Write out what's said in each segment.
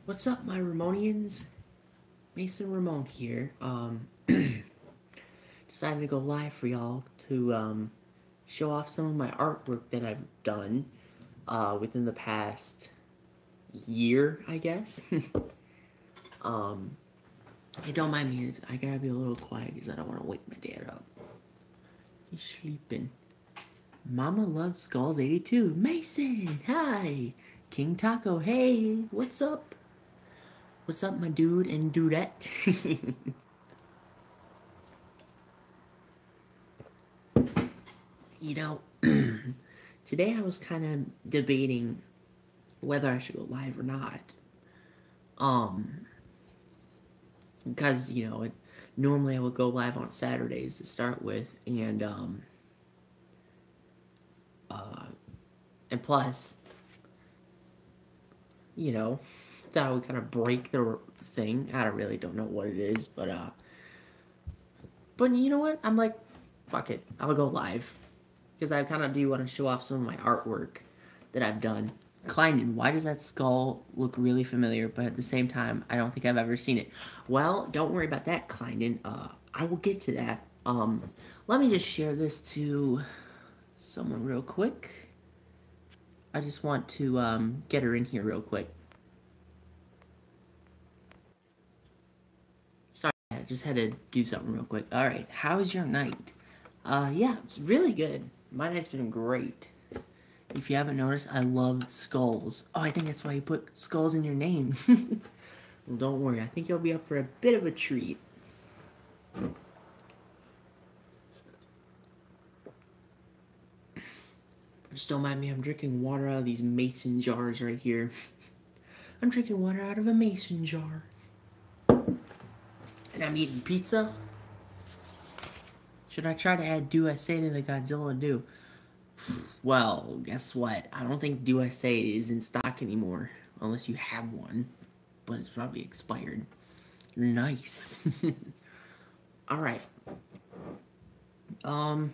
What's up, my Ramonians? Mason Ramon here. Decided to go live for y'all to show off some of my artwork that I've done within the past year, I guess. Hey, don't mind me. I gotta be a little quiet because I don't want to wake my dad up. He's sleeping. Mama loves Skulls 82. Mason, hi. King Taco, hey, what's up? What's up, my dude and dudette? You know, today I was kind of debating whether I should go live or not. Because, normally I would go live on Saturdays to start with, and plus, that would kind of break the thing. I really don't know what it is, but you know what? I'm like, fuck it, I'll go live. Because I kind of do want to show off some of my artwork that I've done. Kleinen, why does that skull look really familiar, but at the same time, I don't think I've ever seen it? Well, don't worry about that, Kleinen. I will get to that. Let me just share this to someone real quick. I just want to, get her in here real quick. Sorry, I just had to do something real quick. Alright, how was your night? Yeah, it's really good. My night's been great. If you haven't noticed, I love skulls. Oh, I think that's why you put skulls in your names. Well, don't worry. I think you'll be up for a bit of a treat. Just don't mind me. I'm drinking water out of these mason jars right here. I'm drinking water out of a mason jar. And I'm eating pizza. Should I try to add Do I Say to the Godzilla Do? Well, guess what? I don't think Do I Say is in stock anymore. Unless you have one. But it's probably expired. Nice. Alright. To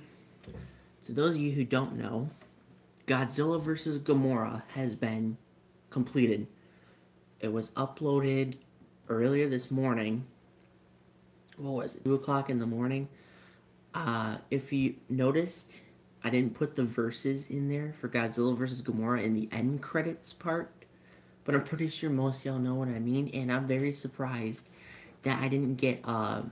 those of you who don't know, Godzilla vs. Gamora has been completed. It was uploaded earlier this morning. What was it? 2 o'clock in the morning. If you noticed, I didn't put the verses in there for Godzilla vs. Gamora in the end credits part, but I'm pretty sure most of y'all know what I mean, and I'm very surprised that I didn't get a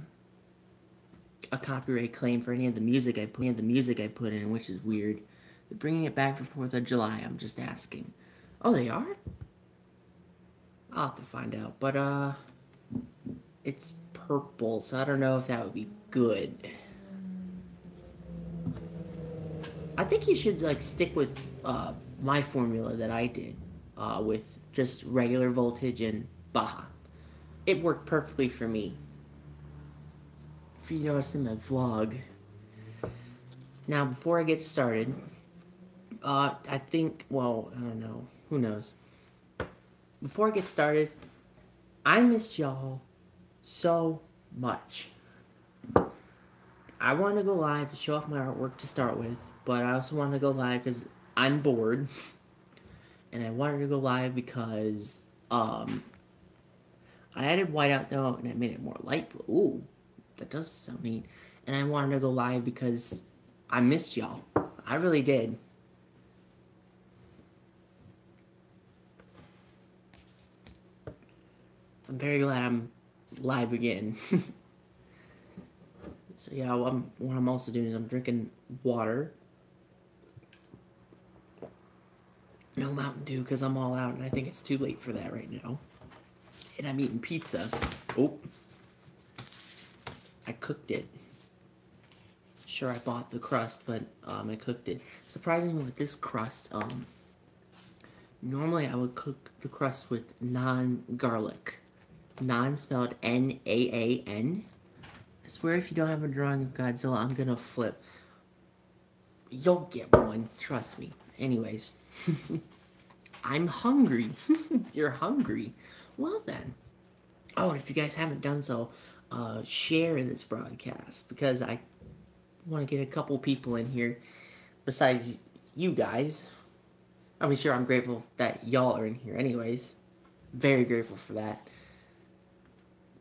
copyright claim for any of the music I put in, which is weird. They're bringing it back for 4th of July. I'm just asking. Oh, they are? I'll have to find out, but it's purple, so I don't know if that would be good. I think you should stick with my formula that I did with just regular voltage and Baja. It worked perfectly for me. If you noticed in my vlog. Now, before I get started, I think, well, I don't know. Who knows? Before I get started, I missed y'all so much. I wanted to go live to show off my artwork to start with, but I also wanted to go live because I'm bored. And I wanted to go live because, I added whiteout though, and I made it more light blue. Ooh, that does sound neat. And I wanted to go live because I missed y'all. I really did. I'm very glad I'm live again. So yeah, what I'm also doing is I'm drinking water. No Mountain Dew because I'm all out and I think it's too late for that right now. And I'm eating pizza. Oh. I cooked it. Sure, I bought the crust, but I cooked it. Surprisingly, with this crust, normally I would cook the crust with non-garlic. Non spelled N-A-A-N. I swear if you don't have a drawing of Godzilla, I'm gonna flip. You'll get one, trust me. Anyways. I'm hungry. You're hungry. Well then. Oh, if you guys haven't done so, share this broadcast because I want to get a couple people in here besides you guys. I mean, sure, I'm grateful that y'all are in here anyways. Very grateful for that.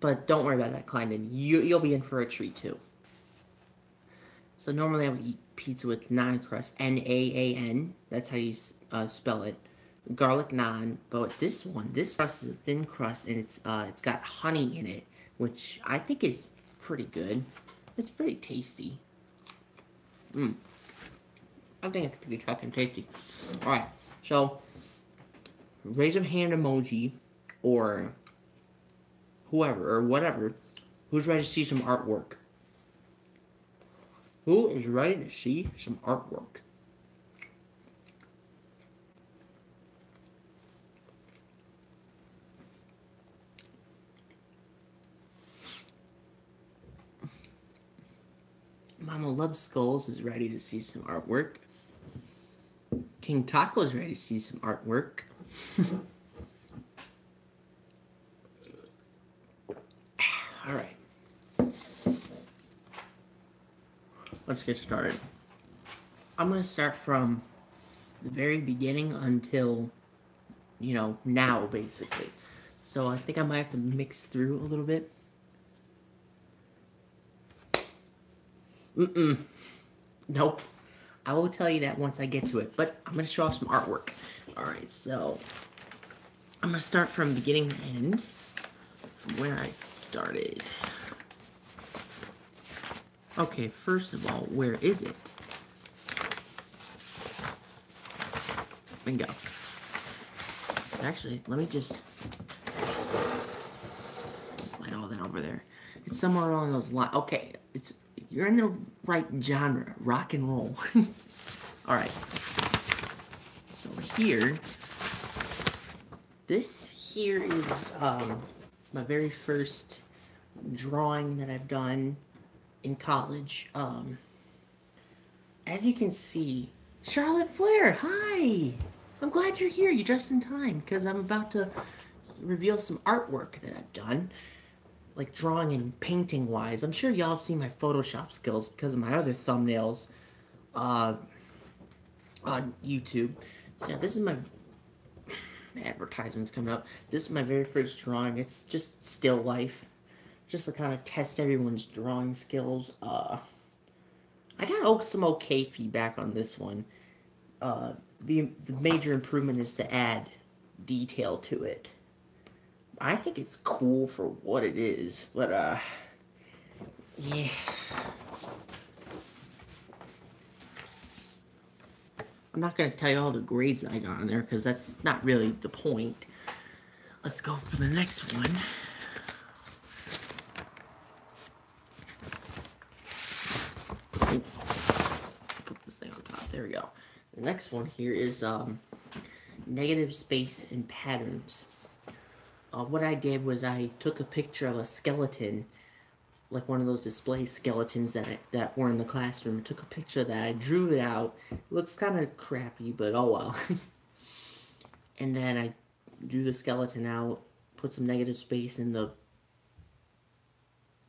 But don't worry about that, Kleinen. You'll be in for a treat too. So normally I would eat pizza with naan crust, Naan. That's how you spell it, garlic naan. But with this crust is a thin crust, and it's got honey in it, which I think is pretty good. It's pretty tasty. I think it's pretty fucking tasty. All right, so raise a hand emoji, or whoever or whatever, who's ready to see some artwork. Who is ready to see some artwork? Mama Loves Skulls is ready to see some artwork. King Taco is ready to see some artwork. Alright. Let's get started. I'm going to start from the very beginning until, now, basically. So I think I might have to mix through a little bit. Nope. I will tell you that once I get to it, but I'm going to show off some artwork. Alright, so I'm going to start from beginning to end, from where I started. Okay, first of all, where is it? Bingo. Actually, let me just slide all that over there. It's somewhere along those lines. Okay, you're in the right genre, rock and roll. Alright. So this here is my very first drawing that I've done in college. As you can see, Charlotte Flair, hi! I'm glad you're here. You just in time, because I'm about to reveal some artwork that I've done. Like drawing and painting wise. I'm sure y'all have seen my Photoshop skills because of my other thumbnails on YouTube. So yeah, this is my advertisements coming up. This is my very first drawing. It's just still life. Just to kind of test everyone's drawing skills. I got some okay feedback on this one. The major improvement is to add detail to it. I think it's cool for what it is, but yeah. I'm not gonna tell you all the grades that I got on there because that's not really the point. Let's go for the next one. Put this thing on top. There we go. The next one here is negative space and patterns. What I did was I took a picture of a skeleton, like one of those display skeletons that were in the classroom. I took a picture of that. I drew it out. It looks kind of crappy, but oh well. And then I drew the skeleton out, put some negative space in the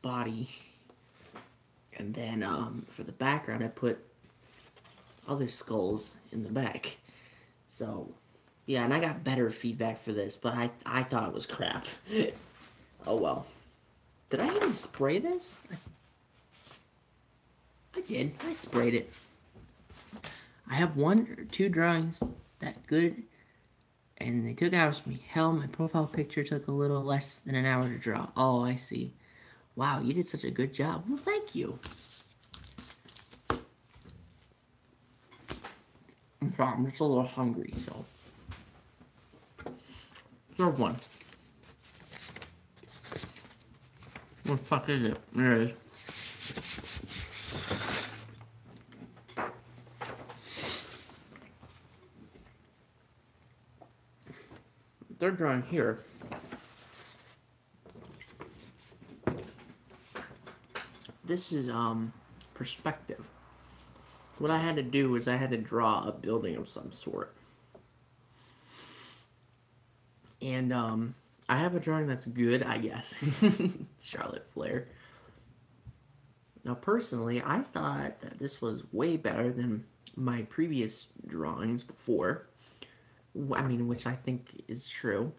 body, and then for the background I put other skulls in the back. So yeah, and I got better feedback for this, but I thought it was crap. Oh well. Did I even spray this? I did. I sprayed it. I have 1 or 2 drawings that good, and they took hours for me. Hell, my profile picture took a little less than an hour to draw. Oh, I see. Wow, you did such a good job. Well, thank you. I'm sorry, I'm just a little hungry, so. Third one. What the fuck is it? There it is. Third drawing here. This is perspective. What I had to do was I had to draw a building of some sort. And I have a drawing that's good, I guess. Charlotte Flair. Now, personally, I thought that this was way better than my previous drawings before. I mean, which I think is true.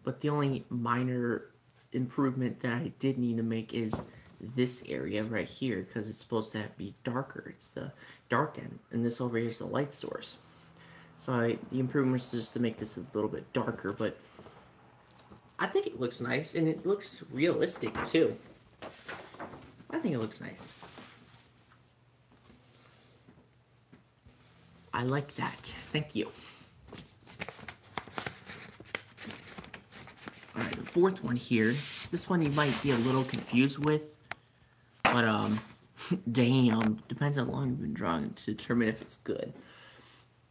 But the only minor improvement that I did need to make is this area right here, because it's supposed to be darker. It's the dark end, and this over here is the light source. So the improvement is just to make this a little bit darker, but I think it looks nice, and it looks realistic too. I think it looks nice. I like that. Thank you. Alright, the fourth one here. This one you might be a little confused with. But, damn, depends how long you've been drawing to determine if it's good.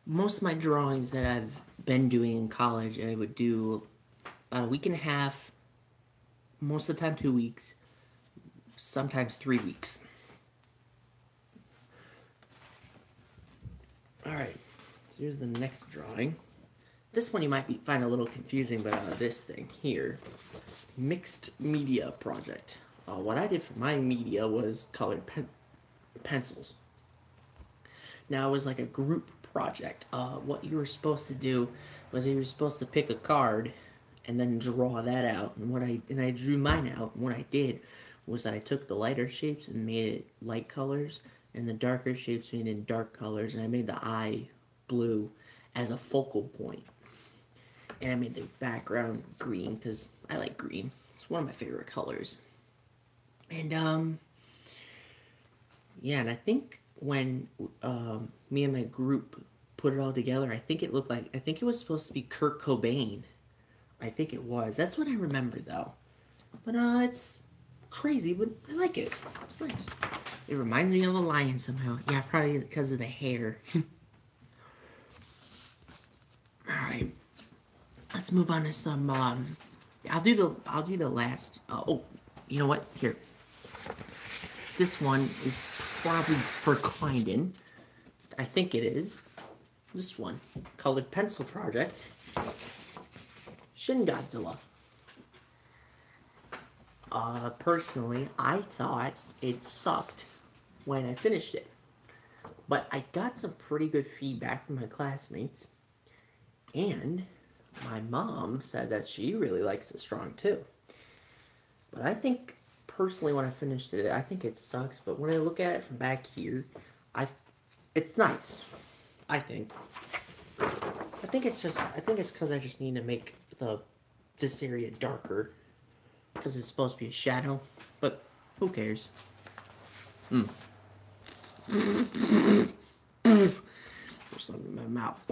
Most of my drawings that I've been doing in college, I would do about a week and a half, most of the time 2 weeks, sometimes 3 weeks. Alright, so here's the next drawing. This one you might find a little confusing, but this thing here, mixed media project. What I did for my media was colored pencils. Now it was like a group project. What you were supposed to do was you were supposed to pick a card and then draw that out. And I drew mine out. And what I did was that I took the lighter shapes and made it light colors, and the darker shapes made it dark colors, and I made the eye blue as a focal point. And I made the background green because I like green. It's one of my favorite colors. And yeah, and I think when me and my group put it all together, I think it was supposed to be Kurt Cobain. I think it was. That's what I remember though. But it's crazy, but I like it. It's nice. It reminds me of a lion somehow. Yeah, probably because of the hair. Alright. Let's move on to some I'll do the last oh, you know what? Here. This one is probably for Kleindon. I think it is. This one. Colored Pencil Project. Shin Godzilla. Personally, I thought it sucked when I finished it. But I got some pretty good feedback from my classmates. And my mom said that she really likes this drawing too. But I think, personally, when I finished it, I think it sucks. But when I look at it from back here, it's nice. I think it's because I just need to make this area darker. Because it's supposed to be a shadow. But who cares? There's something in my mouth.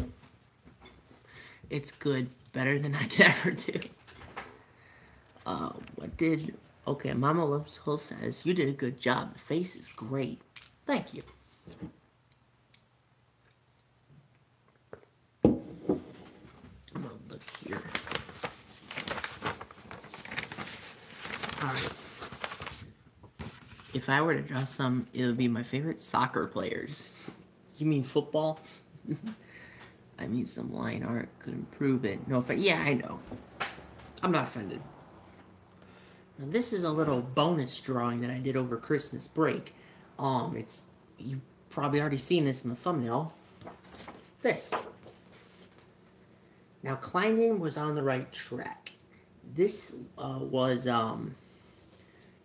It's good. Better than I could ever do. Okay, Mama Loves Hill says, you did a good job. The face is great. Thank you. I'm gonna look here. Alright. If I were to draw some, it would be my favorite soccer players. You mean football? I mean, some line art could improve it. No offense. Yeah, I know. I'm not offended. Now, this is a little bonus drawing that I did over Christmas break. You probably already seen this in the thumbnail. This. Now, Kleindon was on the right track. This it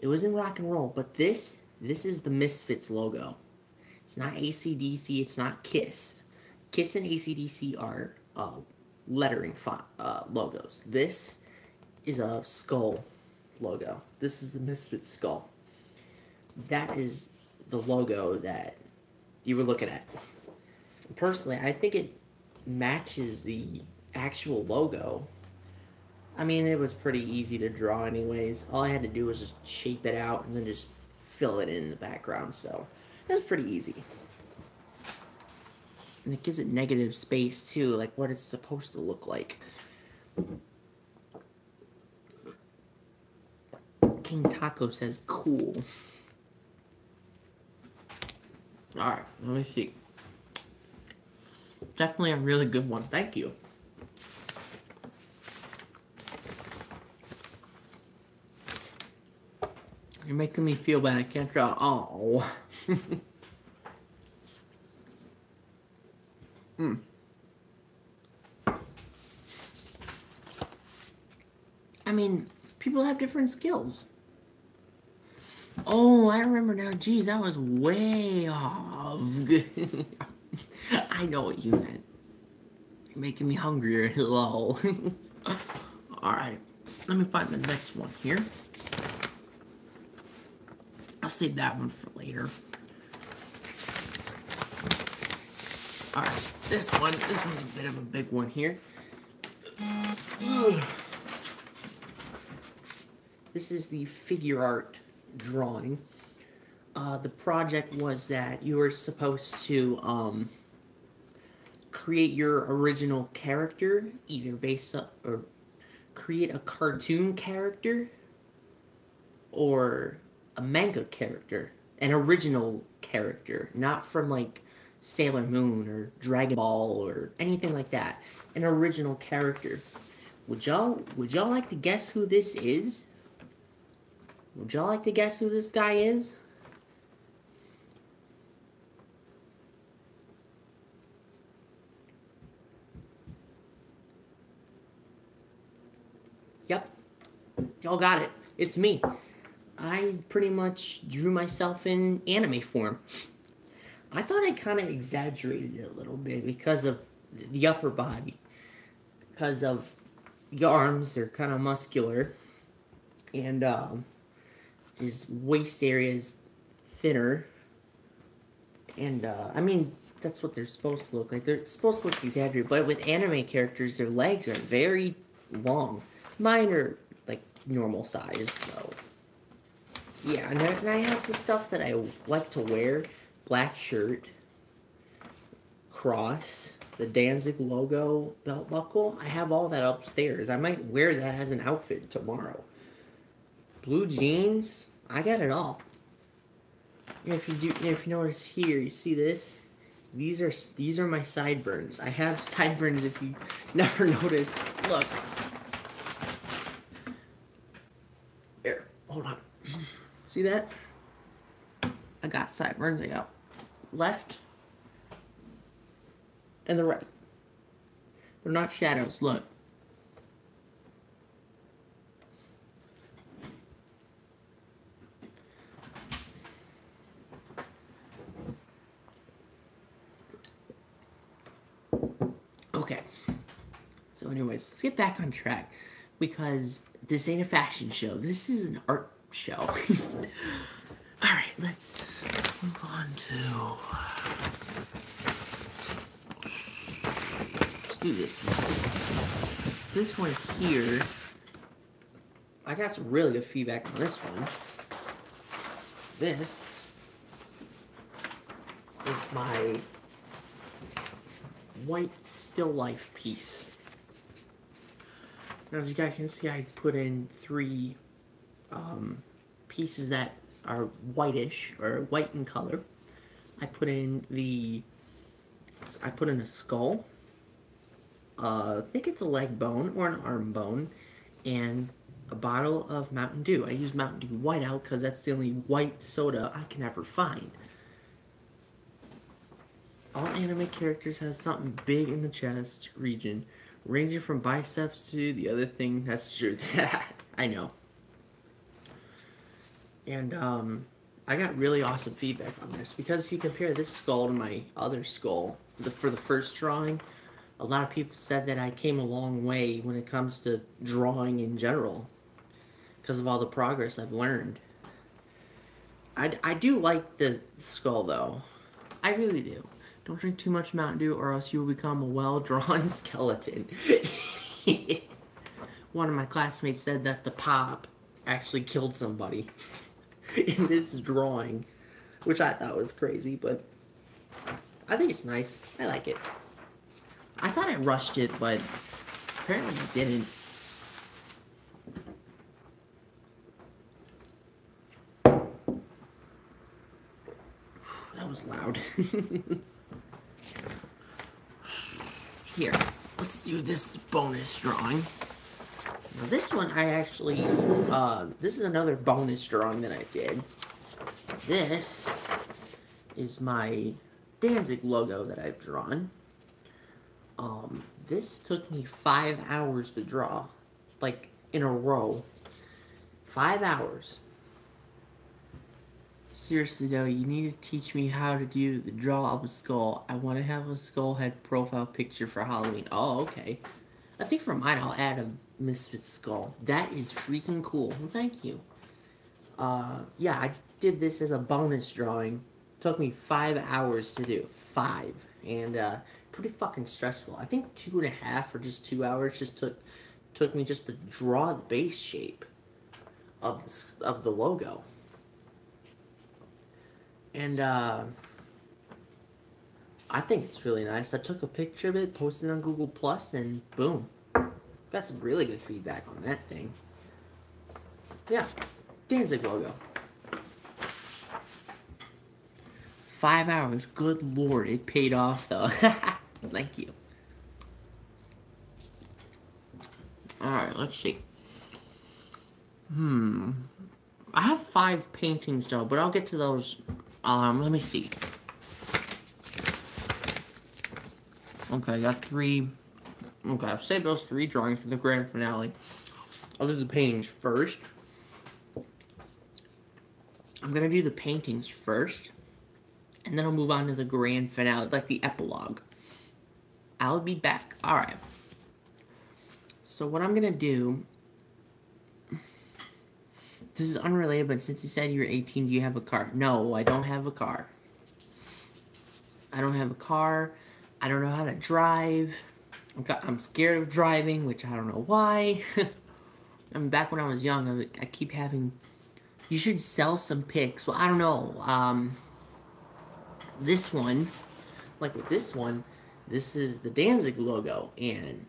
was in rock and roll, but this is the Misfits logo. It's not AC/DC, it's not Kiss. Kiss and AC/DC are lettering font logos. This is a skull logo. This is the Misfits skull. That is the logo that you were looking at. Personally, I think it matches the actual logo. I mean, it was pretty easy to draw anyways. All I had to do was just shape it out and then just fill it in the background, so it was pretty easy. And it gives it negative space too, like what it's supposed to look like. King Taco says cool. Alright, let me see. Definitely a really good one. Thank you. You're making me feel bad. I can't draw. Oh. I mean, people have different skills. Oh, I remember now. Geez, that was way off. I know what you meant. You're making me hungrier. Lol. Alright. Let me find the next one here. I'll save that one for later. Alright, this one's a bit of a big one here. This is the figure art drawing. The project was that you were supposed to create your original character, either based up or create a cartoon character or a manga character, an original character, not from like Sailor Moon or Dragon Ball or anything like that. An original character. Would y'all like to guess who this is? Would y'all like to guess who this guy is? Yep. Y'all got it. It's me. I pretty much drew myself in anime form. I thought I kind of exaggerated it a little bit because of the upper body. Because of the arms, they're kind of muscular. And his waist area is thinner. And, I mean, that's what they're supposed to look like. They're supposed to look exaggerated. But with anime characters, their legs are very long. Mine are, like, normal size, so... Yeah, and I have the stuff that I like to wear. Black shirt, cross, the Danzig logo belt buckle. I have all that upstairs. I might wear that as an outfit tomorrow. Blue jeans. I got it all. And if you notice here, you see this? These are my sideburns. I have sideburns if you never noticed. Look. Here, hold on. See that? I got sideburns. I got left and the right. They're not shadows. Look. Okay. So anyways, let's get back on track because this ain't a fashion show. This is an art show. Alright, let's move on to... Let's do this one. This one here... I got some really good feedback on this one. This is my white still life piece. Now, as you guys can see, I put in 3 pieces that are whitish or white in color. I put in a skull. I think it's a leg bone or an arm bone, and a bottle of Mountain Dew. I use Mountain Dew Whiteout because that's the only white soda I can ever find. All anime characters have something big in the chest region, ranging from biceps to the other thing. That's true. I know. And, I got really awesome feedback on this, because if you compare this skull to my other skull, for the first drawing, a lot of people said that I came a long way when it comes to drawing in general, because of all the progress I've learned. I do like the skull, though. I really do. Don't drink too much Mountain Dew, or else you will become a well-drawn skeleton. One of my classmates said that the pop actually killed somebody in this drawing, which I thought was crazy, but I think it's nice. I like it. I thought I rushed it, but apparently I didn't. That was loud. Here, let's do this bonus drawing. Now this one I actually, this is another bonus drawing that I did. This is my Danzig logo that I've drawn. This took me 5 hours to draw. Like, in a row. 5 hours. Seriously though, you need to teach me how to do the draw of a skull. I want to have a skull head profile picture for Halloween. Oh, okay. I think for mine I'll add a Misfit skull. That is freaking cool. Well, thank you. Yeah, I did this as a bonus drawing. Took me 5 hours to do. 5. And, pretty fucking stressful. I think 2.5 or just 2 hours just took me just to draw the base shape of the logo. And, I think it's really nice. I took a picture of it, posted it on Google Plus, and boom. Got some really good feedback on that thing. Yeah, Danzig logo. 5 hours. Good lord, it paid off though. Thank you. Alright, let's see. I have 5 paintings though, but I'll get to those. Let me see. Okay, I got 3. Okay, I've saved those 3 drawings for the grand finale. I'll do the paintings first. I'm gonna do the paintings first, and then I'll move on to the grand finale, like the epilogue. I'll be back. Alright. So what I'm gonna do... This is unrelated, but since you said you're 18, do you have a car? No, I don't have a car. I don't have a car. I don't know how to drive. I'm scared of driving, which I don't know why. I mean, back when I was young, I keep having... You should sell some pics. Well, I don't know. This one, like with this one, this is the Danzig logo, and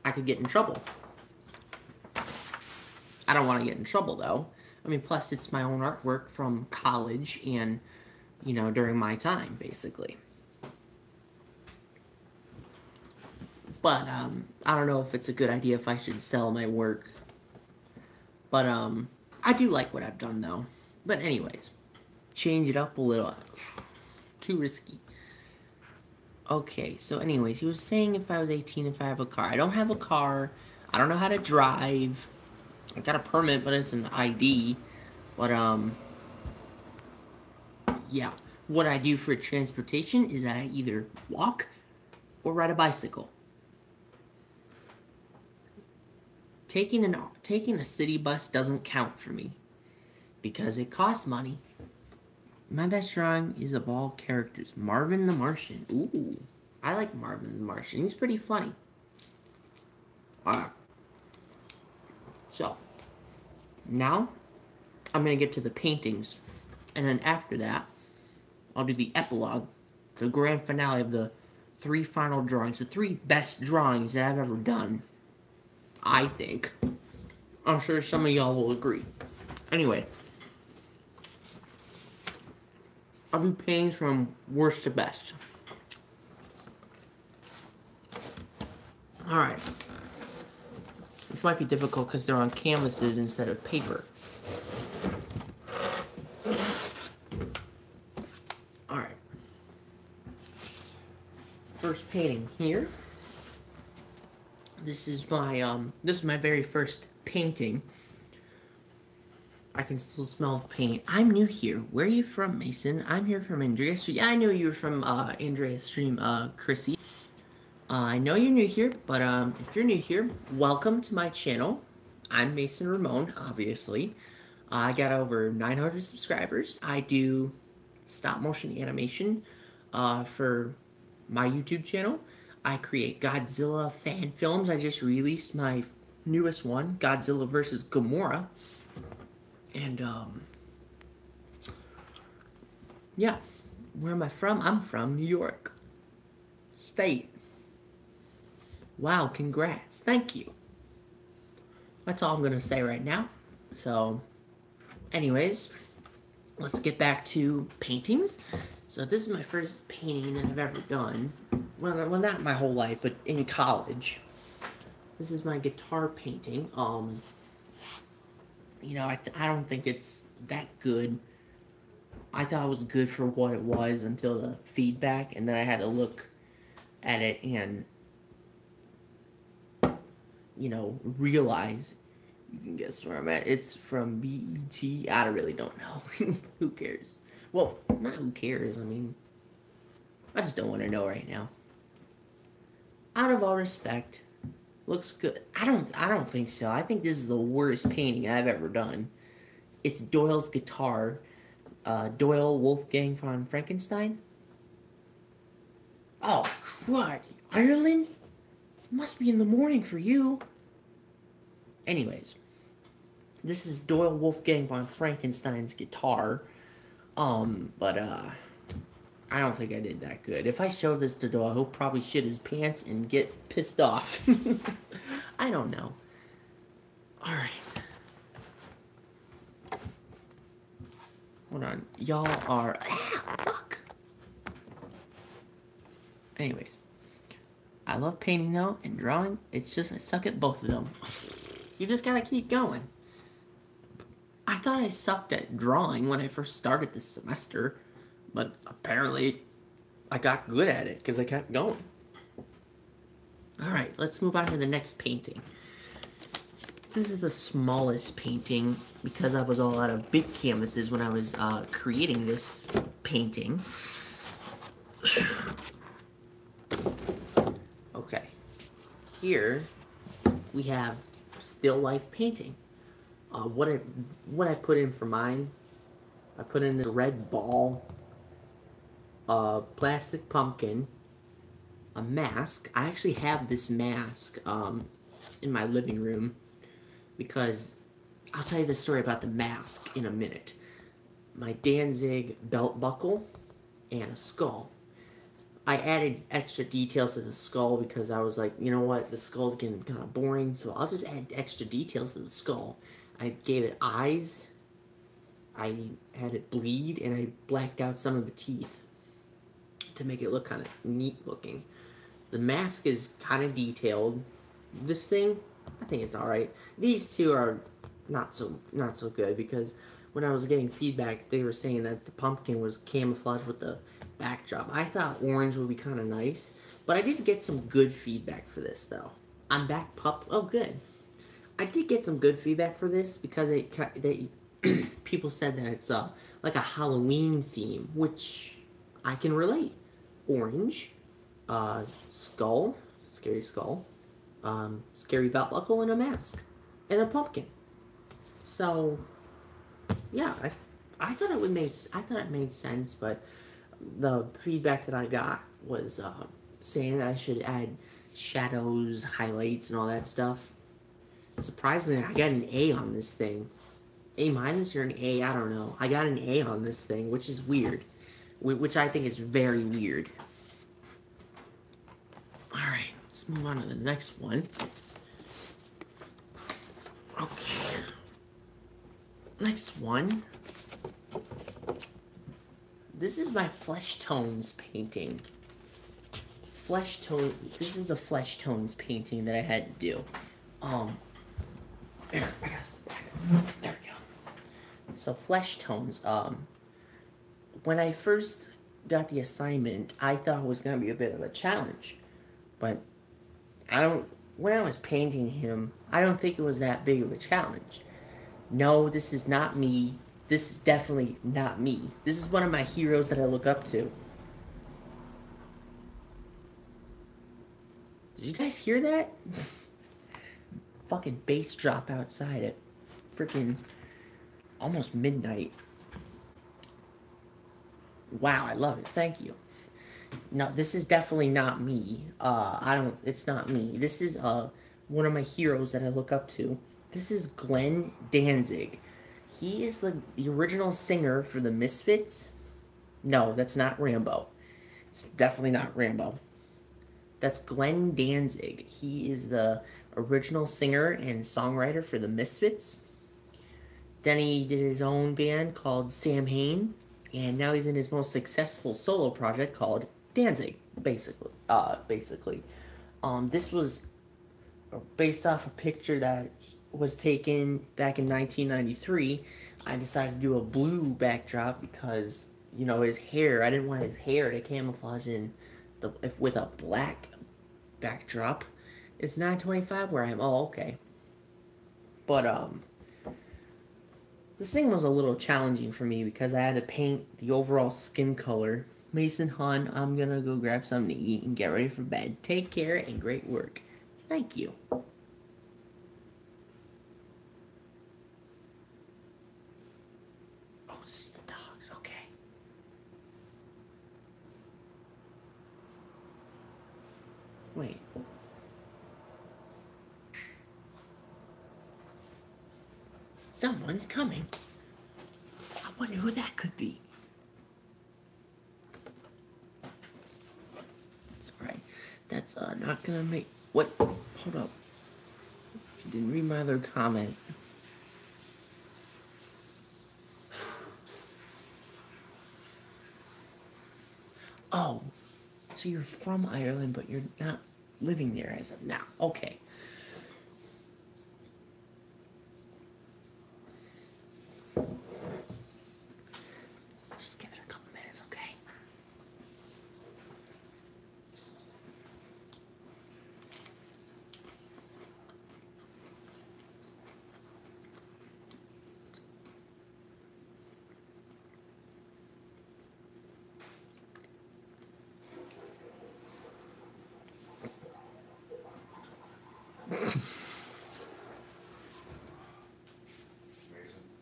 I could get in trouble. I don't want to get in trouble, though. I mean, plus, it's my own artwork from college and, you know, during my time, basically. But, I don't know if it's a good idea if I should sell my work. But, I do like what I've done, though. But anyways, change it up a little. Too risky. Okay, so anyways, he was saying if I was 18, if I have a car. I don't have a car. I don't know how to drive. I got a permit, but it's an ID. But, yeah. What I do for transportation is I either walk or ride a bicycle. Taking a city bus doesn't count for me because it costs money. My best drawing is of all characters, Marvin the Martian. Ooh, I like Marvin the Martian. He's pretty funny. Alright. So, now I'm going to get to the paintings. And then after that, I'll do the epilogue, the grand finale of the 3 final drawings. The 3 best drawings that I've ever done. I think. I'm sure some of y'all will agree. Anyway. I'll do paintings from worst to best. Alright. This might be difficult because they're on canvases instead of paper. Alright. First painting here. This is my very first painting. I can still smell the paint. I'm new here. Where are you from, Mason? I'm here from Andrea's Stream. Yeah, I know you were from Andrea's Stream, Chrissy. I know you're new here, but if you're new here, welcome to my channel. I'm Mason Ramon, obviously. I got over 900 subscribers. I do stop motion animation for my YouTube channel. I create Godzilla fan films. I just released my newest one, Godzilla vs. Gamora. And, yeah. Where am I from? I'm from New York State. Wow, congrats. Thank you. That's all I'm going to say right now. So, anyways, let's get back to paintings. So this is my first painting that I've ever done. Well, not my whole life, but in college. This is my guitar painting. You know, I don't think it's that good. I thought it was good for what it was until the feedback, and then I had to look at it and, you know, realize You can guess where I'm at. It's from BET. I really don't know. Who cares? Well, not who cares. I mean, I just don't want to know right now. Out of all respect, looks good. I don't think so. I think this is the worst painting I've ever done. It's Doyle's guitar. Doyle Wolfgang von Frankenstein. Oh, crud. Ireland? Must be in the morning for you. Anyways, this is Doyle Wolfgang von Frankenstein's guitar. But I don't think I did that good. If I show this to Doyle, he'll probably shit his pants and get pissed off. I don't know. Alright. Hold on. Y'all are... Ah, fuck! Anyways. I love painting, though, and drawing. It's just I suck at both of them. You just gotta keep going. I thought I sucked at drawing when I first started this semester, but apparently I got good at it because I kept going. Alright, let's move on to the next painting. This is the smallest painting because I was all out of big canvases when I was creating this painting. Okay, here we have still life painting. What I put in for mine, I put in this red ball, a plastic pumpkin, a mask. I actually have this mask in my living room because I'll tell you the story about the mask in a minute. My Danzig belt buckle and a skull. I added extra details to the skull because I was like, you know what, the skull's getting kind of boring, so I'll just add extra details to the skull. I gave it eyes, I had it bleed, and I blacked out some of the teeth to make it look kind of neat looking. The mask is kind of detailed. This thing, I think it's alright. These two are not so good because when I was getting feedback, they were saying that the pumpkin was camouflaged with the backdrop. I thought orange would be kind of nice, but I did get some good feedback for this though. I'm back, pup. Oh, good. I did get some good feedback for this because people said that it's like a Halloween theme, which I can relate. Orange, skull, scary skull, scary belt buckle, and a mask, and a pumpkin. So, yeah, I thought it made sense, but the feedback that I got was saying that I should add shadows, highlights, and all that stuff. Surprisingly, I got an A on this thing. A minus or an A, I don't know. I got an A on this thing, which is weird. Which I think is very weird. Alright, let's move on to the next one. Okay. Next one. This is my Flesh Tones painting. This is the Flesh Tones painting that I had to do. There we go. So Flesh Tones, when I first got the assignment, I thought it was going to be a bit of a challenge. But when I was painting him, I don't think it was that big of a challenge. No, this is not me. This is definitely not me. This is one of my heroes that I look up to. Did you guys hear that? Fucking bass drop outside at freaking almost midnight. Wow, I love it. Thank you. No, this is definitely not me. It's not me. This is, one of my heroes that I look up to. This is Glenn Danzig. He is the original singer for the Misfits. No, that's not Rambo. It's definitely not Rambo. That's Glenn Danzig. He is the original singer and songwriter for the Misfits. Then he did his own band called Sam Hain. And now he's in his most successful solo project called Danzig, basically. This was based off a picture that was taken back in 1993. I decided to do a blue backdrop because, you know, his hair, I didn't want his hair to camouflage with a black backdrop. It's 9:25 where I am. Oh, okay. But this thing was a little challenging for me because I had to paint the overall skin color. Mason Hun, I'm gonna go grab something to eat and get ready for bed. Take care and great work. Thank you. Oh, this is the dogs, okay. Wait. Someone's coming. I wonder who that could be. Alright, that's not gonna make. What? Hold up. You didn't read my other comment. Oh, so you're from Ireland, but you're not living there as of now. Okay. Just give it a couple minutes, okay?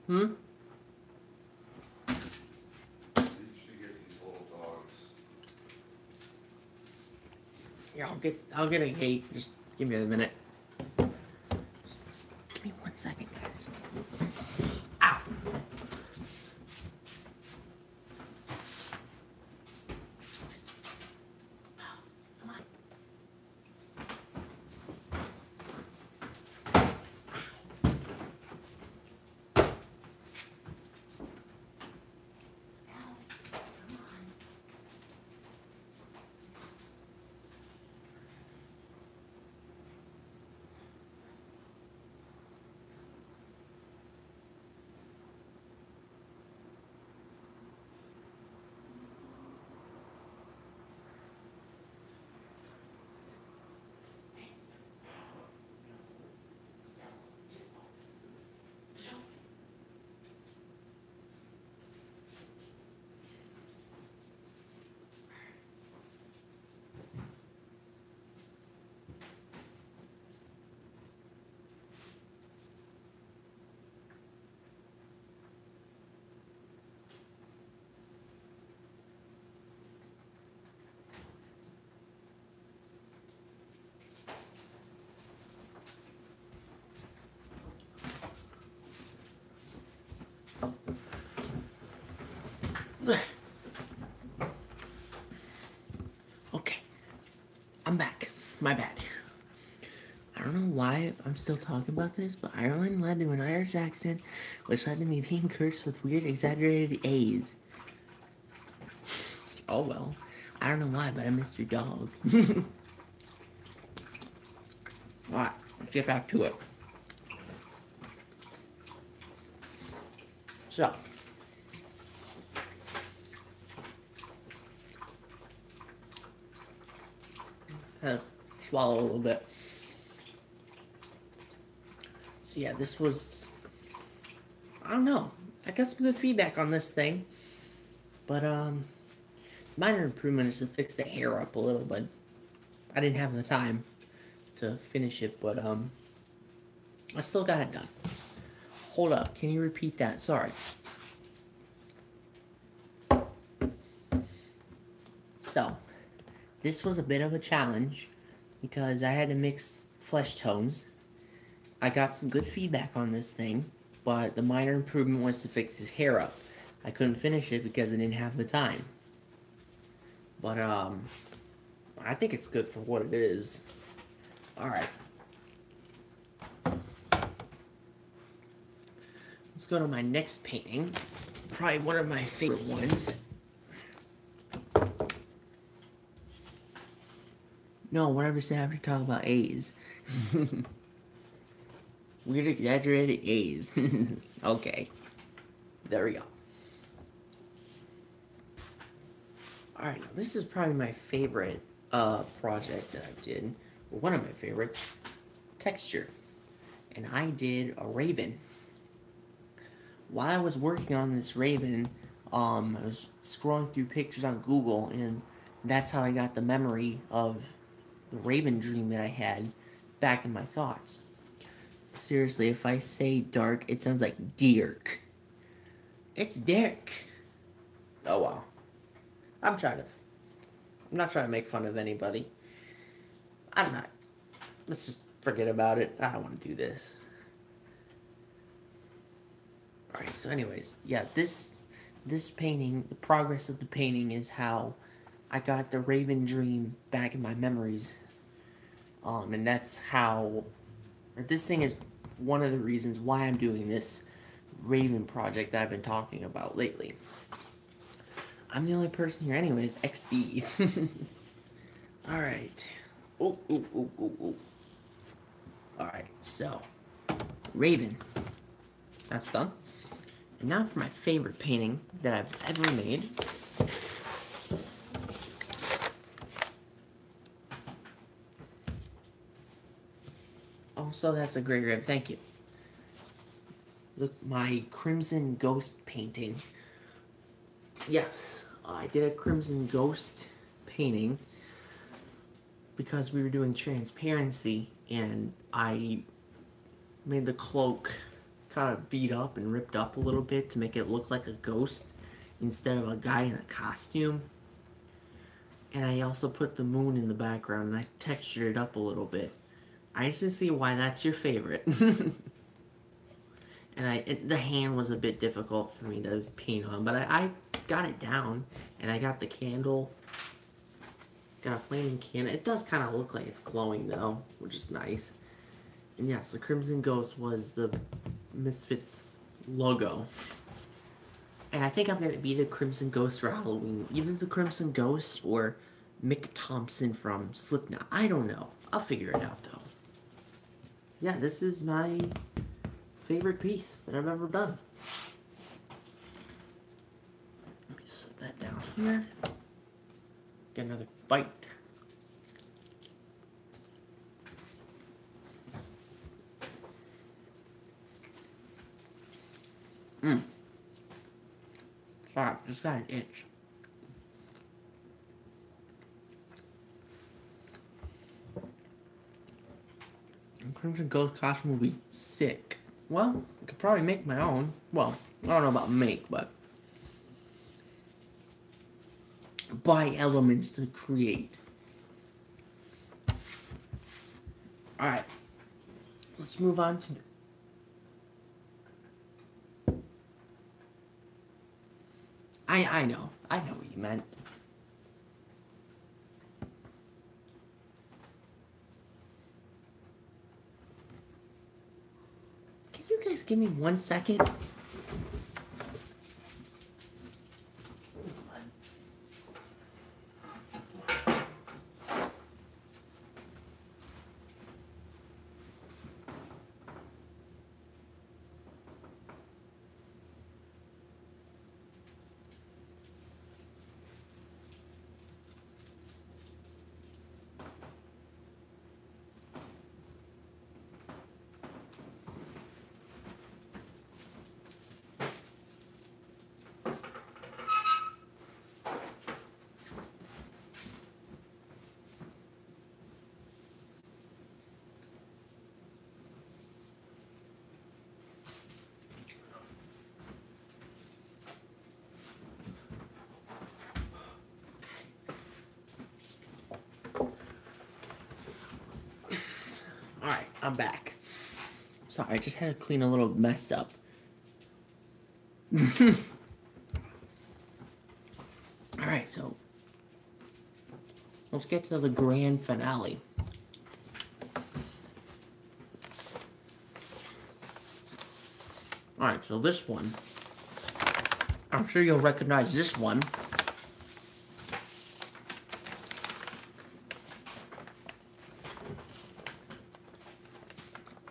Hmm? Yeah, I'll get a gate. Just give me a minute. Give me 1 second, guys. Ow! Come on. Okay, I'm back. My bad. I don't know why I'm still talking about this, but Ireland led to an Irish accent, which led to me being cursed with weird, exaggerated A's. Oh well. I don't know why, but I missed your dog. Alright, let's get back to it. So, swallow a little bit. So yeah, this was, I don't know. I got some good feedback on this thing, but minor improvement is to fix the hair up a little bit. I didn't have the time to finish it, but I still got it done. Hold up, can you repeat that? Sorry. So, this was a bit of a challenge because I had to mix flesh tones. I got some good feedback on this thing, but the minor improvement was to fix his hair up. I couldn't finish it because I didn't have the time. But, I think it's good for what it is. Alright. Let's go to my next painting. Probably one of my favorite ones. No, whatever say after talk about A's. Weird exaggerated A's. Okay. There we go. Alright, this is probably my favorite project that I did. Or one of my favorites. Texture. and I did a raven. While I was working on this raven, I was scrolling through pictures on Google, and that's how I got the memory of the raven dream that I had back in my thoughts. Seriously, if I say dark, it sounds like Dirk. It's Dirk. Oh wow. I'm not trying to make fun of anybody. I'm not. Let's just forget about it. I don't want to do this. Alright, so anyways, yeah, this painting, the progress of the painting is how I got the Raven dream back in my memories. And that's how, or this thing is one of the reasons why I'm doing this Raven project that I've been talking about lately. I'm the only person here anyways, XDs. Alright. Oh. Alright, so, Raven. That's done. And now for my favorite painting that I've ever made. Oh, so that's a great rib. Thank you. Look, my Crimson Ghost painting. Yes, I did a Crimson Ghost painting because we were doing transparency, and I made the cloak kind of beat up and ripped up a little bit to make it look like a ghost instead of a guy in a costume. And I also put the moon in the background, and I textured it up a little bit. I just see why that's your favorite. And the hand was a bit difficult for me to paint on, but I got it down, and I got the candle. Got a flaming candle. It does kind of look like it's glowing, though, which is nice. And yes, the Crimson Ghost was the Misfits logo. And I think I'm going to be the Crimson Ghost for Halloween. Either the Crimson Ghost or Mick Thompson from Slipknot. I don't know. I'll figure it out, though. Yeah, this is my favorite piece that I've ever done. Let me set that down here. Get another bite. Sorry, just got an itch. And Crimson Ghost costume will be sick. Well, I could probably make my own. Well, I don't know about make, but buy elements to create. Alright. Let's move on to I know what you meant. Can you guys give me 1 second? Alright, I'm back. Sorry, I just had to clean a little mess up. Alright, so let's get to the grand finale. Alright, so this one, I'm sure you'll recognize this one.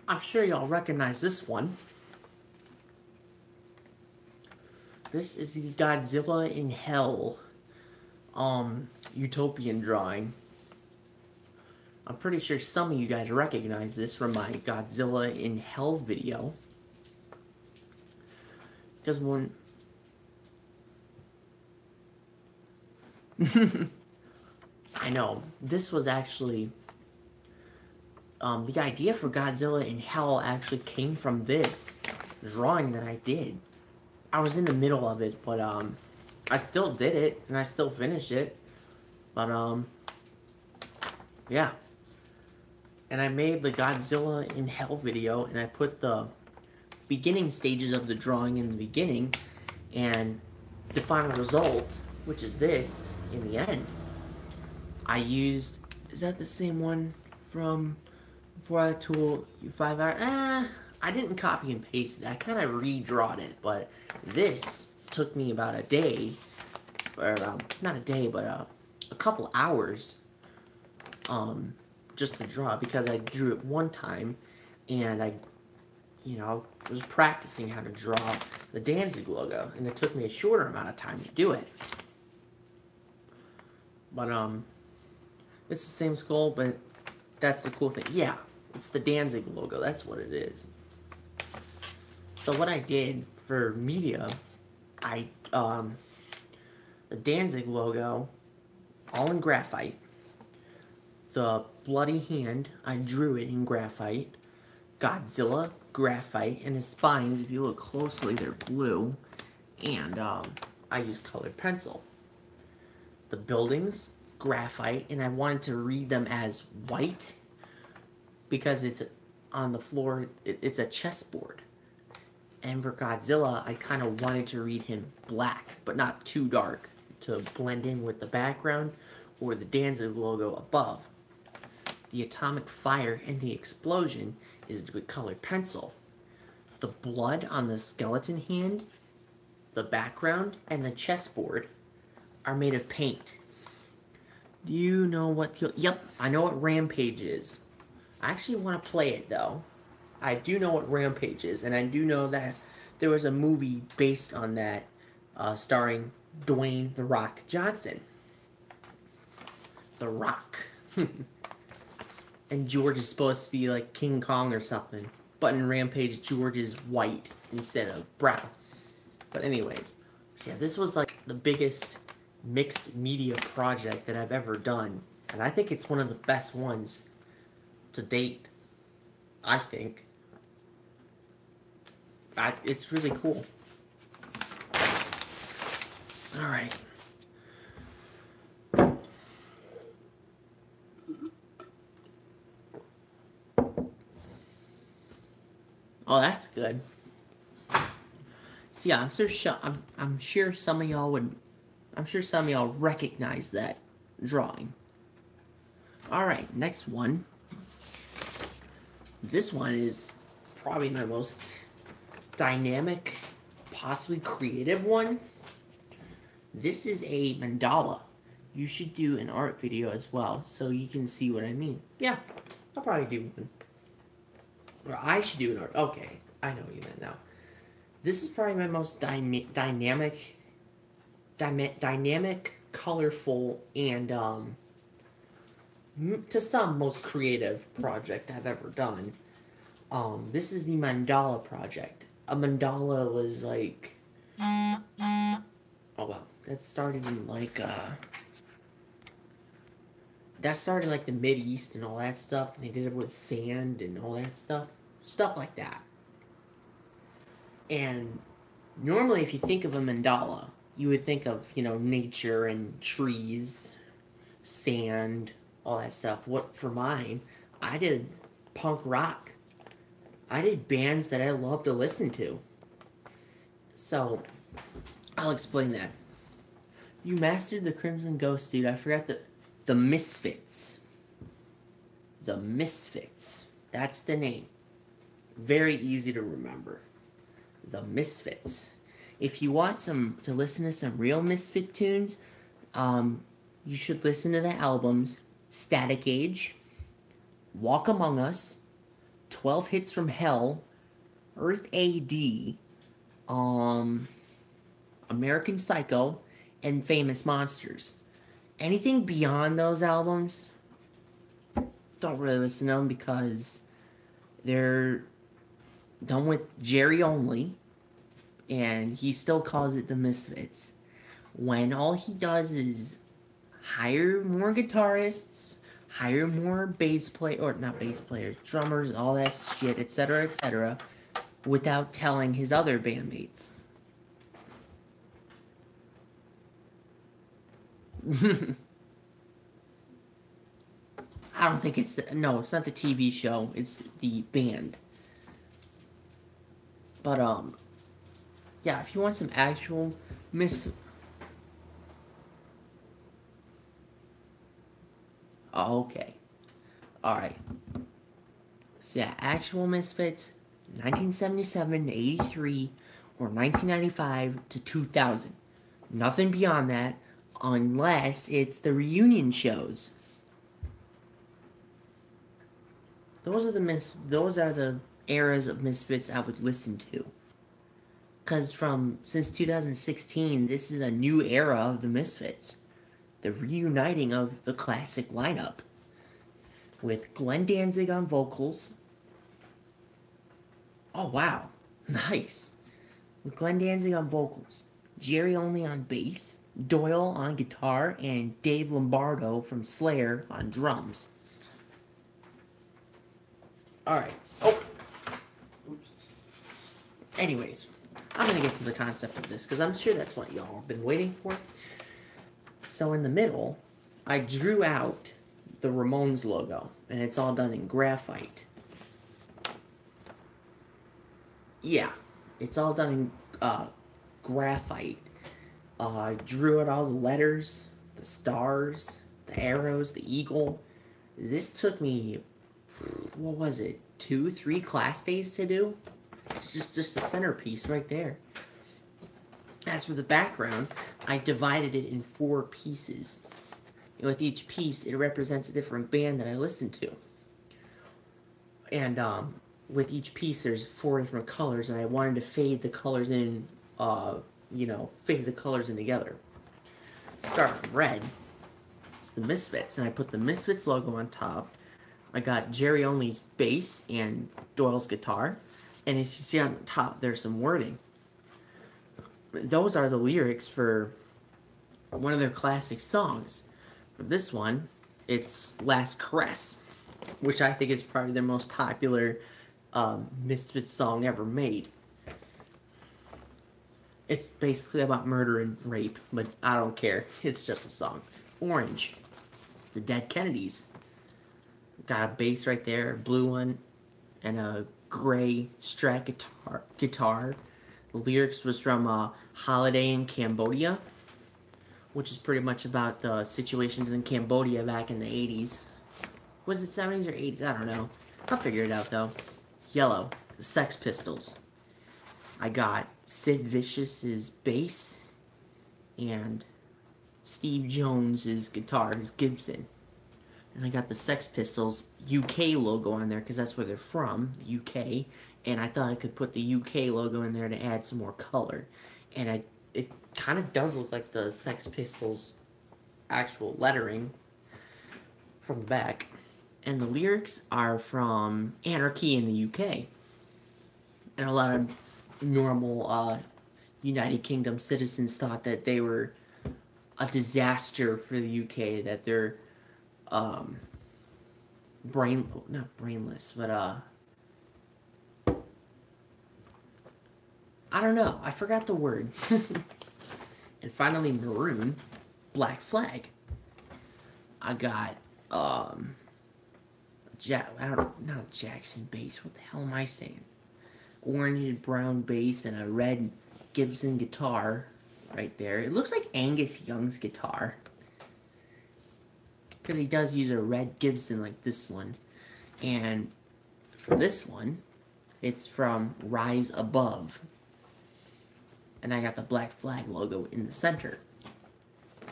I'm sure y'all recognize this one. This is the Godzilla in Hell, Utopian drawing. I'm pretty sure some of you guys recognize this from my Godzilla in Hell video. Because when... I know, this was actually... the idea for Godzilla in Hell actually came from this drawing that I did. I was in the middle of it, but I still did it, and I still finished it. But yeah. And I made the Godzilla in Hell video, and I put the beginning stages of the drawing in the beginning, and the final result, which is this, in the end. I used... Is that the same one from... Before I tool 5 hours? I didn't copy and paste it. I kind of redrawed it, but this took me about a day, or not a day, but a couple hours, just to draw, because I drew it one time, and I, was practicing how to draw the Danzig logo, and it took me a shorter amount of time to do it. But it's the same skull, but that's the cool thing. Yeah, it's the Danzig logo. That's what it is. So what I did for media, the Danzig logo, all in graphite. The bloody hand, I drew it in graphite. Godzilla, graphite, and his spines, if you look closely, they're blue. And I used colored pencil. The buildings, graphite, and I wanted to read them as white because it's on the floor, it's a chessboard. And for Godzilla, I kind of wanted to read him black, but not too dark, to blend in with the background or the Danzig logo above. The atomic fire and the explosion is with colored pencil. The blood on the skeleton hand, the background, and the chessboard are made of paint. Do you know what... Yep, I know what Rampage is. I actually want to play it, though. I do know what Rampage is, and I do know that there was a movie based on that, starring Dwayne "The Rock" Johnson. The Rock. And George is supposed to be like King Kong or something. But in Rampage, George is white instead of brown. But anyways, so yeah, this was like the biggest mixed media project that I've ever done. And I think it's one of the best ones to date, I think. It's really cool. Alright. Oh, that's good. See, I'm sure some of y'all would... I'm sure some of y'all recognize that drawing. Alright, next one. This one is probably my most dynamic, possibly creative one. This is a mandala. You should do an art video as well, so you can see what I mean. Yeah, I'll probably do one. Or I should do an art. Okay, I know what you meant now. This is probably my most dynamic, colorful, and to some, most creative project I've ever done. This is the mandala project. A mandala was like... Oh, well. That started in like, that started like the Mideast and all that stuff. And they did it with sand and all that stuff. Stuff like that. And normally if you think of a mandala, you would think of, nature and trees, sand, all that stuff. What, for mine, I did punk rock. I did bands that I love to listen to. So, I'll explain that. You mastered the Crimson Ghost, dude. I forgot the Misfits. The Misfits. That's the name. Very easy to remember. The Misfits. If you want to listen to some real Misfit tunes, you should listen to the albums Static Age, Walk Among Us, 12 Hits from Hell, Earth AD, American Psycho, and Famous Monsters. Anything beyond those albums, don't really listen to them because they're done with Jerry Only, and he still calls it the Misfits. When all he does is hire more guitarists, hire more bass play or not bass players, drummers, all that shit, etc., without telling his other bandmates. I don't think it's no, it's not the TV show. It's the band. But yeah, if you want some actual oh, okay, all right. So yeah, actual Misfits, 1977 to 83, or 1995 to 2000. Nothing beyond that, unless it's the reunion shows. Those are the eras of Misfits I would listen to. Cause since 2016, this is a new era of the Misfits. The reuniting of the classic lineup. With Glenn Danzig on vocals. Oh wow, nice. With Glenn Danzig on vocals, Jerry Only on bass, Doyle on guitar, and Dave Lombardo from Slayer on drums. Alright, so... Anyways, I'm gonna get to the concept of this, because I'm sure that's what y'all have been waiting for. So in the middle, I drew out the Ramones logo, and it's all done in graphite. Yeah, it's all done in graphite. I drew out all the letters, the stars, the arrows, the eagle. This took me, what was it, 2-3 class days to do? It's just a centerpiece right there. As for the background, I divided it in 4 pieces. And with each piece, it represents a different band that I listen to. And with each piece, there's 4 different colors, and I wanted to fade the colors in, fade the colors in together. Start from red. It's the Misfits, and I put the Misfits logo on top. I got Jerry Only's bass and Doyle's guitar. And as you see on the top, there's some wording. Those are the lyrics for one of their classic songs. For this one, it's Last Caress, which I think is probably their most popular Misfits song ever made. It's basically about murder and rape, but I don't care. It's just a song. Orange, the Dead Kennedys. Got a bass right there, a blue one, and a gray Strat guitar. The lyrics was from Holiday in Cambodia, which is pretty much about the situations in Cambodia back in the 80s. Was it 70s or 80s? I don't know. I'll figure it out, though. Yellow, the Sex Pistols. I got Sid Vicious's bass and Steve Jones's guitar, his Gibson. And I got the Sex Pistols UK logo on there because that's where they're from, UK. And I thought I could put the UK logo in there to add some more color. And it kind of does look like the Sex Pistols actual lettering from the back. And the lyrics are from Anarchy in the UK. And a lot of normal United Kingdom citizens thought that they were a disaster for the UK, that they're not brainless, but I don't know, I forgot the word. And finally, maroon, Black Flag. I got not Jackson bass, what the hell am I saying? Orange and brown bass and a red Gibson guitar right there. It looks like Angus Young's guitar, because he does use a red Gibson like this one. And for this one, it's from Rise Above. And I got the Black Flag logo in the center.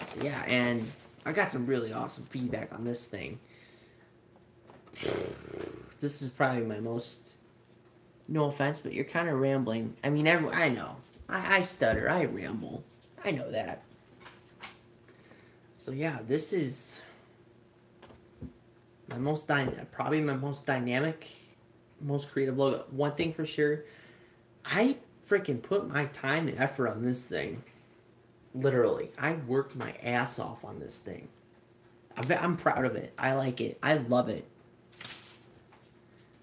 So yeah, and I got some really awesome feedback on this thing. This is probably my most... No offense, but you're kind of rambling. I mean, I know. I stutter. I ramble. I know that. So yeah, this is Probably my most dynamic, most creative logo. One thing for sure, I freaking put my time and effort on this thing. Literally, I worked my ass off on this thing. I'm proud of it. I like it. I love it.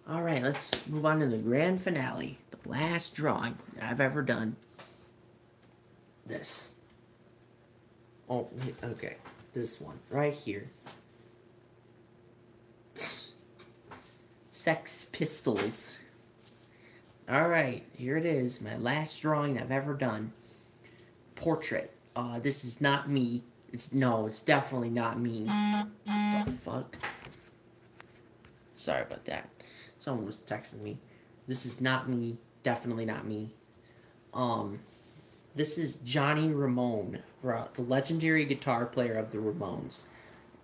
All right, let's move on to the grand finale, the last drawing I've ever done. This. Oh, okay. This one right here. Sex Pistols. All right, here it is. My last drawing I've ever done. Portrait. This is not me. It's definitely not me. What the fuck? Sorry about that. Someone was texting me. This is not me. Definitely not me. This is Johnny Ramone, the legendary guitar player of the Ramones.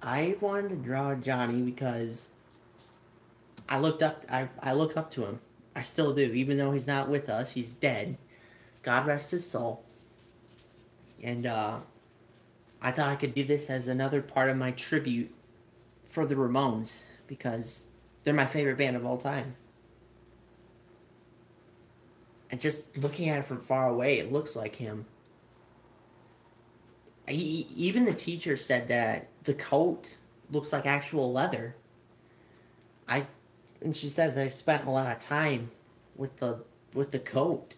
I wanted to draw Johnny because I look up to him. I still do, even though he's not with us. He's dead. God rest his soul. And I thought I could do this as another part of my tribute for the Ramones because they're my favorite band of all time. And just looking at it from far away, it looks like him. Even the teacher said that the coat looks like actual leather. And she said they spent a lot of time with the coat.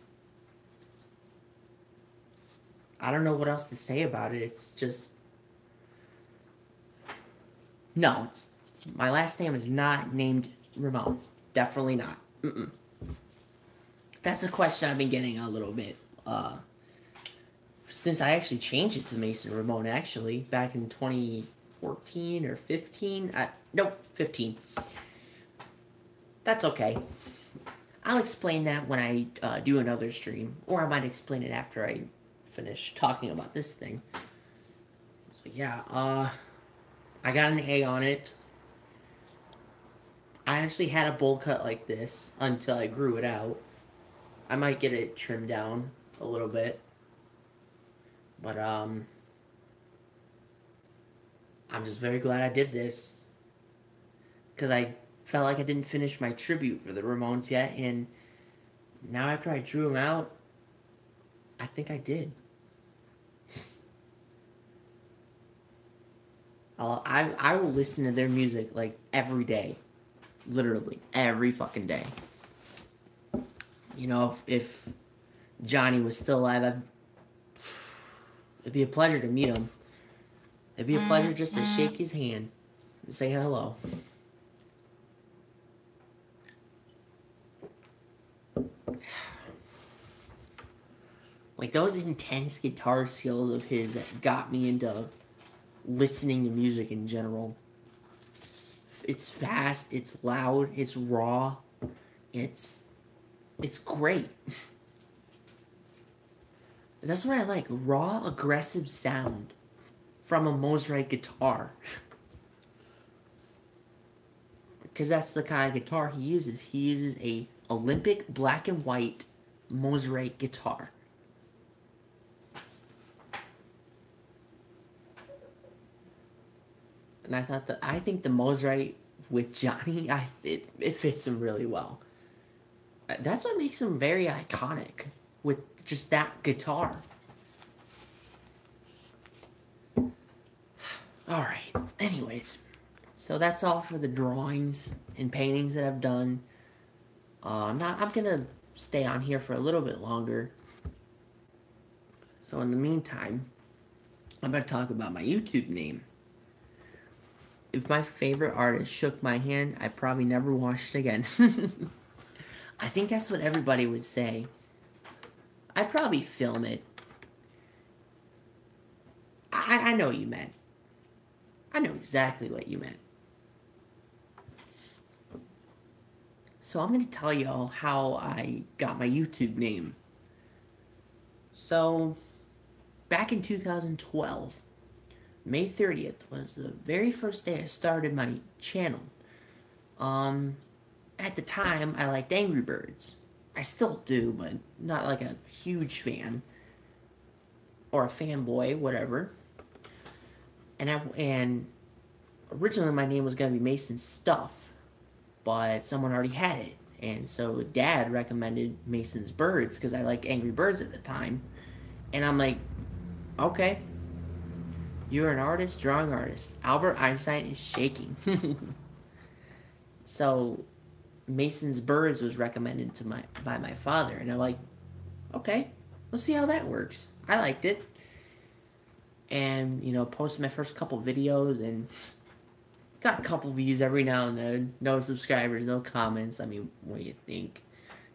I don't know what else to say about it. It's just no. My last name is not named Ramone. Definitely not. That's a question I've been getting a little bit since I actually changed it to Mason Ramone. Actually, back in 2014 or 15. Nope, 15. That's okay. I'll explain that when I do another stream, or I might explain it after I finish talking about this thing. So yeah, I got an A on it. I actually had a bowl cut like this until I grew it out. I might get it trimmed down a little bit. But, I'm just very glad I did this. Because I felt like I didn't finish my tribute for the Ramones yet. And now after I drew them out, I think I did. I will listen to their music, like, every day. Literally, every fucking day. You know, if Johnny was still alive, it'd be a pleasure to meet him. It'd be a pleasure just to shake his hand and say hello. Like, those intense guitar skills of his that got me into listening to music in general. It's fast, it's loud, it's raw, it's great. And that's what I like, raw, aggressive sound from a Mosrite guitar. Because that's the kind of guitar he uses. He uses a Olympic black and white Mosrite guitar. And I think the Mosrite with Johnny, it fits him really well. That's what makes him very iconic, with just that guitar. Alright, anyways. So that's all for the drawings and paintings that I've done. I'm gonna stay on here for a little bit longer. So in the meantime, I'm gonna talk about my YouTube name. If my favorite artist shook my hand, I'd probably never watch it again. I think that's what everybody would say. I'd probably film it. I know what you meant. I know exactly what you meant. So I'm going to tell y'all how I got my YouTube name. So, back in 2012, May 30th was the very first day I started my channel. At the time, I liked Angry Birds. I still do, but not like a huge fan. Or a fanboy, whatever. And originally my name was going to be Mason Stuff, but someone already had it. And so Dad recommended Mason's Birds because I liked Angry Birds at the time. And I'm like, okay, you're an artist, drawing artist. Albert Einstein is shaking. So Mason's Birds was recommended to by my father, and I'm like, okay, let's see how that works. I liked it, and posted my first couple videos and got a couple views every now and then. No subscribers, no comments. I mean, what do you think?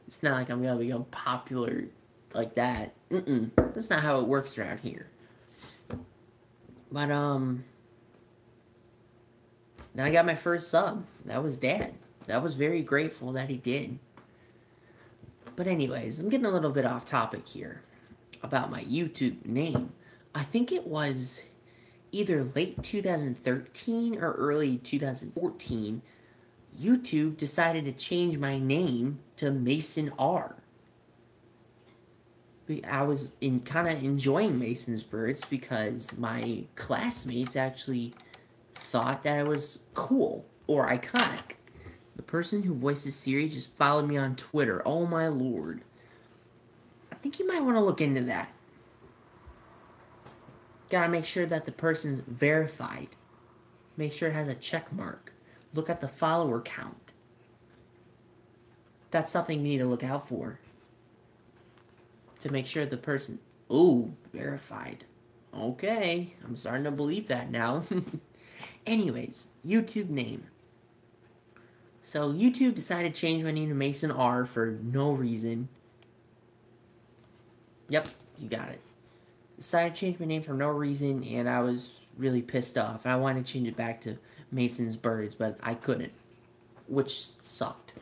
It's not like I'm gonna become popular like that. That's not how it works around here. But then I got my first sub. That was Dad. I was very grateful that he did. But anyways, I'm getting a little bit off topic here about my YouTube name. I think it was either late 2013 or early 2014. YouTube decided to change my name to Mason R. I was kind of enjoying Mason's Birds because my classmates actually thought that it was cool or iconic. The person who voices Siri just followed me on Twitter. Oh my lord. I think you might want to look into that. Gotta make sure that the person's verified. Make sure it has a check mark. Look at the follower count. That's something you need to look out for. To make sure the person... Ooh, verified. Okay, I'm starting to believe that now. Anyways, YouTube name. So YouTube decided to change my name to Mason R for no reason. Yep, you got it. Decided to change my name for no reason, and I was really pissed off. I wanted to change it back to Mason's Birds, but I couldn't, which sucked.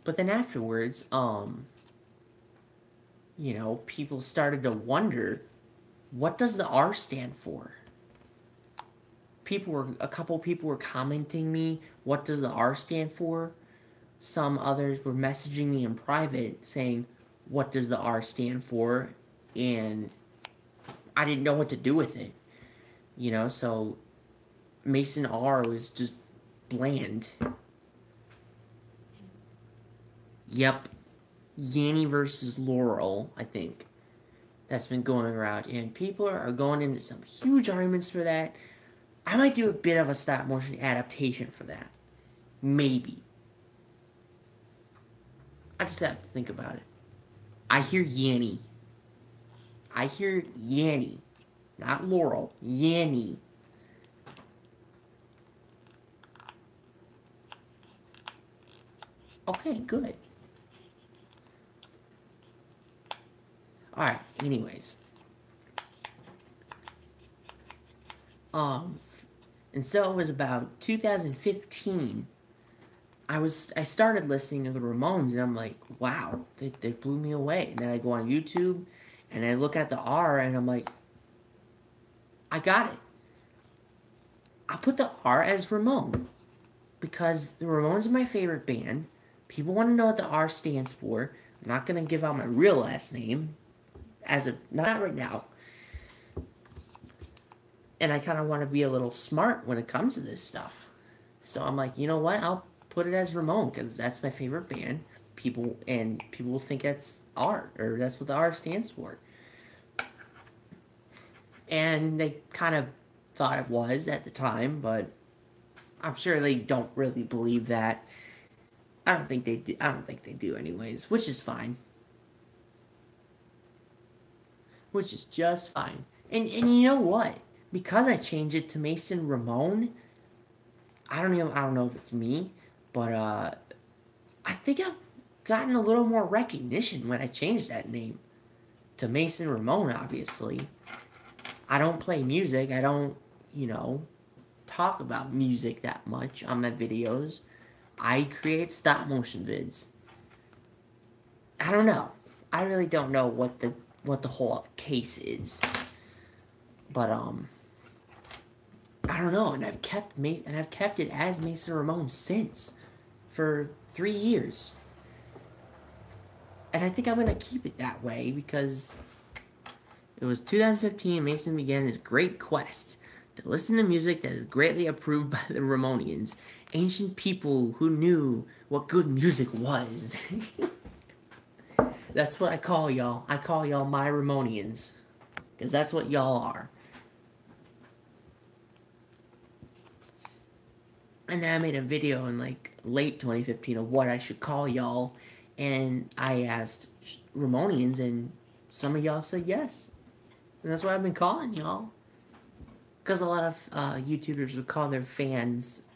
But then afterwards, people started to wonder, what does the R stand for? A couple people were commenting me, what does the R stand for? Some others were messaging me in private saying, what does the R stand for? And I didn't know what to do with it. So Mason R was just bland. Yep. Yanny versus Laurel, I think. That's been going around. And people are going into some huge arguments for that. I might do a bit of a stop motion adaptation for that. Maybe. I just have to think about it. I hear Yanny. I hear Yanny. Not Laurel. Yanny. Okay, good. Alright, anyways. And so it was about 2015. I started listening to the Ramones, and I'm like, wow, they blew me away. And then I go on YouTube, and I look at the R, and I'm like, I got it. I put the R as Ramone, because the Ramones are my favorite band. People want to know what the R stands for. I'm not going to give out my real last name, not right now. And I kind of want to be a little smart when it comes to this stuff. So I'm like, you know what? I'll put it as Ramone because that's my favorite band. People will think that's R, or that's what the R stands for. And they kind of thought it was at the time, but I'm sure they don't really believe that. I don't think they do anyways, which is fine. Which is just fine. And you know what? Because I changed it to Mason Ramone, I don't know if it's me, but I think I've gotten a little more recognition when I changed that name to Mason Ramone, obviously. I don't play music. I don't, talk about music that much on my videos. I create stop motion vids. I don't know. I really don't know what the whole case is. But I don't know, and I've kept it as Mason Ramone since for 3 years. And I think I'm gonna keep it that way because it was 2015. Mason began his great quest listen to music that is greatly approved by the Ramonians, ancient people who knew what good music was. That's what I call y'all. I call y'all my Ramonians. Because that's what y'all are. And then I made a video in like late 2015 of what I should call y'all. And I asked Ramonians, and some of y'all said yes. And that's what I've been calling y'all. Because a lot of YouTubers would call their fans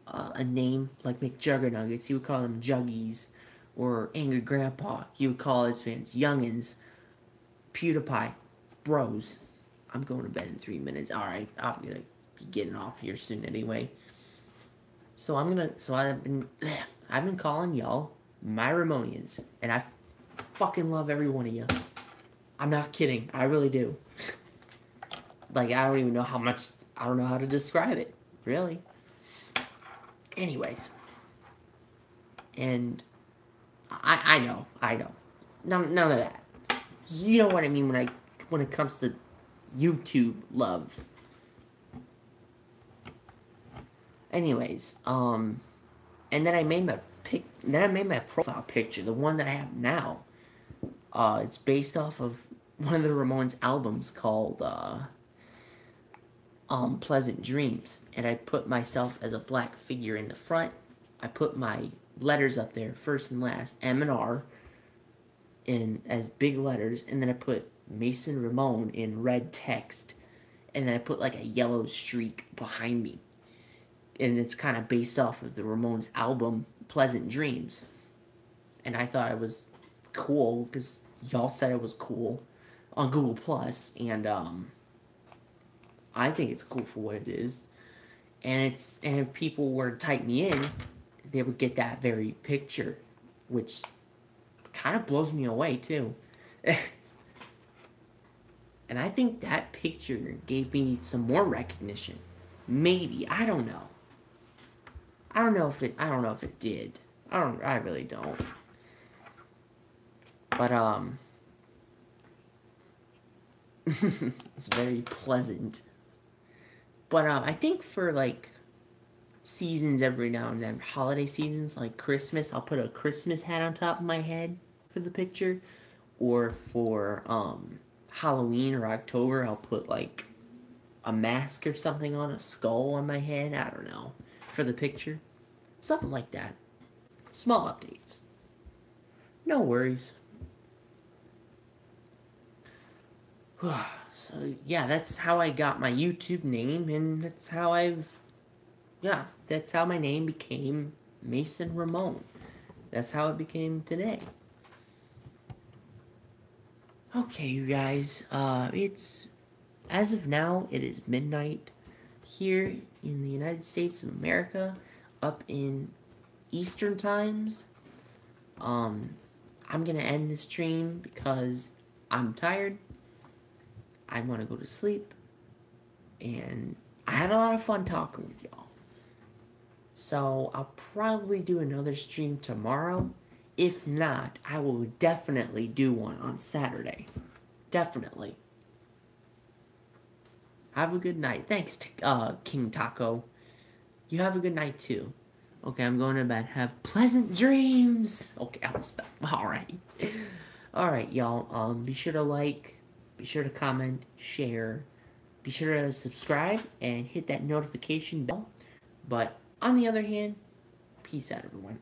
a name, like McJuggernuggets. He would call them Juggies. Or Angry Grandpa. He would call his fans Youngins. PewDiePie. Bros. I'm going to bed in 3 minutes. Alright, I'm going to be getting off here soon anyway. So I've been calling y'all my Ramonians. And I fucking love every one of you. I'm not kidding. I really do. Like, I don't even know how much, I don't know how to describe it. Really. Anyways. And I know. None of that. You know what I mean when it comes to YouTube love. Anyways, and then I made my profile picture, the one that I have now. It's based off of one of the Ramones albums called Pleasant Dreams, and I put myself as a black figure in the front. I put my letters up there, first and last, M and R, as big letters, and then I put Mason Ramone in red text, and then I put like a yellow streak behind me. And it's kind of based off of the Ramones album, Pleasant Dreams. And I thought it was cool, because y'all said it was cool on Google+, and I think it's cool for what it is. And if people were to type me in, they would get that very picture, which kind of blows me away, too. And I think that picture gave me some more recognition. Maybe. I don't know. I don't know if it did. I really don't. But, it's very pleasant. But, I think for, like, seasons every now and then, holiday seasons, like Christmas, I'll put a Christmas hat on top of my head for the picture. Or for, Halloween or October, I'll put, like, a mask or something on, a skull on my head. I don't know. For the picture. Something like that. Small updates. No worries. So, yeah, that's how I got my YouTube name, and that's how that's how my name became Mason Ramone. That's how it became today. Okay, you guys, as of now, it is midnight here in the United States of America, up in Eastern times. I'm gonna end this stream because I'm tired. I want to go to sleep, and I had a lot of fun talking with y'all. So I'll probably do another stream tomorrow. If not, I will definitely do one on Saturday. Definitely. Have a good night. Thanks, King Taco. You have a good night, too. Okay, I'm going to bed. Have pleasant dreams. Okay, I'll stop. Alright. Alright, y'all. Be sure to like. Be sure to comment. Share. Be sure to subscribe. And hit that notification bell. But, on the other hand, peace out, everyone.